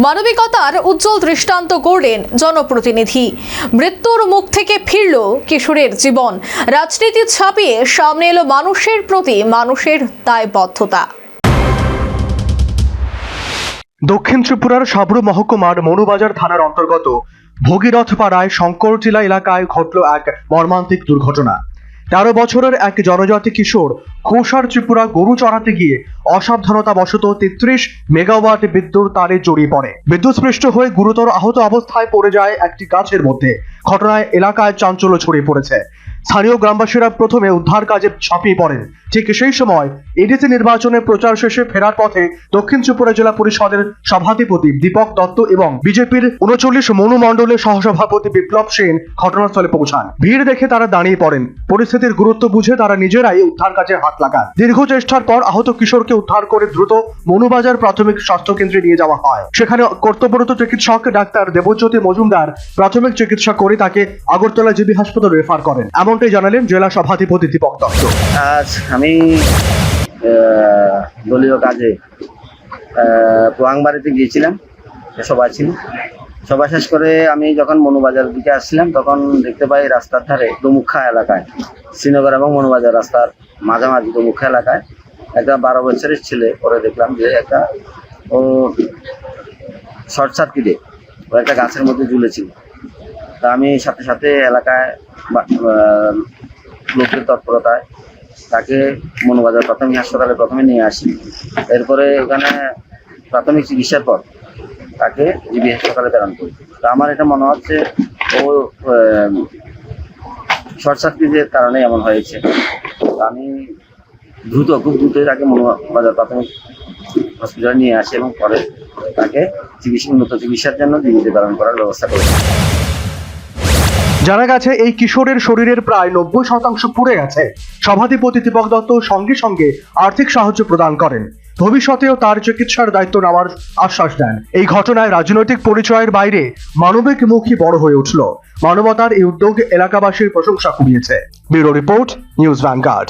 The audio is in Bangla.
মানবিকতার উজ্জ্বল দৃষ্টান্ত করলেন জনপ্রতিনিধি। মৃত্যুর মুখ থেকে ফিরল কিশোরের জীবন। রাজনীতি ছাপিয়ে সামনে এলো মানুষের প্রতি মানুষের দায়বদ্ধতা। দক্ষিণ ত্রিপুরার সাবরু মহকুমার মনুবাজার থানার অন্তর্গত ভগীরথপাড়ায় শঙ্করটিলা এলাকায় ঘটল এক মর্মান্তিক দুর্ঘটনা। 13 বছরের এক জনজাতি কিশোর খোসার ত্রিপুরা গরু চড়াতে গিয়ে অসাবধানতাবশত 33 মেগাওয়াট বিদ্যুৎ তারে জড়িয়ে পড়ে। বিদ্যুৎস্পৃষ্ট হয়ে গুরুতর আহত অবস্থায় পড়ে যায় একটি গাছের মধ্যে। ঘটনায় এলাকায় চাঞ্চল্য ছড়িয়ে পড়েছে। স্থানীয় গ্রামবাসীরা প্রথমে উদ্ধার কাজে ঝাঁপিয়ে পড়েন। ঠিক সেই সময় এডিসি নির্বাচনে প্রচার শেষে ফেরার পথে দক্ষিণ ত্রিপুরা জেলা পরিষদের সভাধিপতি দীপক দত্ত এবং বিজেপির 39 মনুমণ্ডলের সহসভাপতি বিপ্লব সেন ঘটনাস্থলে পৌঁছান। ভিড় দেখে তারা দাঁড়িয়ে পড়েন। পরিস্থিতির গুরুত্ব বুঝে তারা নিজেরাই উদ্ধার কাজে হাত লাগান। দীর্ঘ চেষ্টার পর আহত কিশোরকে উদ্ধার করে দ্রুত মনুবাজার প্রাথমিক স্বাস্থ্য কেন্দ্রে নিয়ে যাওয়া হয়। সেখানে কর্তব্যরত চিকিৎসক ডাক্তার দেবজ্যোতি মজুমদার প্রাথমিক চিকিৎসা করে তাকে আগরতলা জিবি হাসপাতালে রেফার করেন। এমনটাই জানালেন জেলা সভাধিপতি দীপক দত্ত। আজ আমি দলীয় কাজে পোয়াংবাড়িতে গিয়েছিলাম, সবাই ছিল। সভা শেষ করে আমি যখন মনুবাজারের দিকে আসছিলাম তখন দেখতে পাই রাস্তার ধারে দমুখা এলাকায়, শ্রীনগর এবং মনুবাজার রাস্তার মাঝামাঝি দমুখা এলাকায় একটা 12 বছরের ছেলে। পরে দেখলাম যে একটা ও শর্ট সার্কিটে ও একটা গাছের মধ্যে ঝুলেছিল। তা আমি সাথে সাথে এলাকায় লোকের তৎপরতায় তাকে মনুবাজার প্রাথমিক হাসপাতালে প্রথমে নিয়ে আসি। এরপরে ওখানে প্রাথমিক চিকিৎসার পর তাকে জিবি হাসপাতালে প্রেরণ করি। তা আমার এটা মনে হচ্ছে ও শর্ট সার্কিটের কারণে এমন হয়েছে। আমি খুব দ্রুত তাকে মনুবাজার প্রাথমিক হসপিটালে নিয়ে আসি এবং পরে তাকে উন্নত চিকিৎসার জন্য জিবিতে প্রেরণ করার ব্যবস্থা করেছি। জানা গেছে এই কিশোরের শরীরের প্রায় 90% পুড়ে গেছে। সভাধিপতি দীপক দত্ত সঙ্গে সঙ্গে আর্থিক সাহায্য প্রদান করেন। ভবিষ্যতেও তার চিকিৎসার দায়িত্ব নেওয়ার আশ্বাস দেন। এই ঘটনায় রাজনৈতিক পরিচয়ের বাইরে মানবিক মুখী বড় হয়ে উঠল। মানবতার এই উদ্যোগ এলাকাবাসীর প্রশংসা কুড়িয়েছে। Bureau report, News vanguard.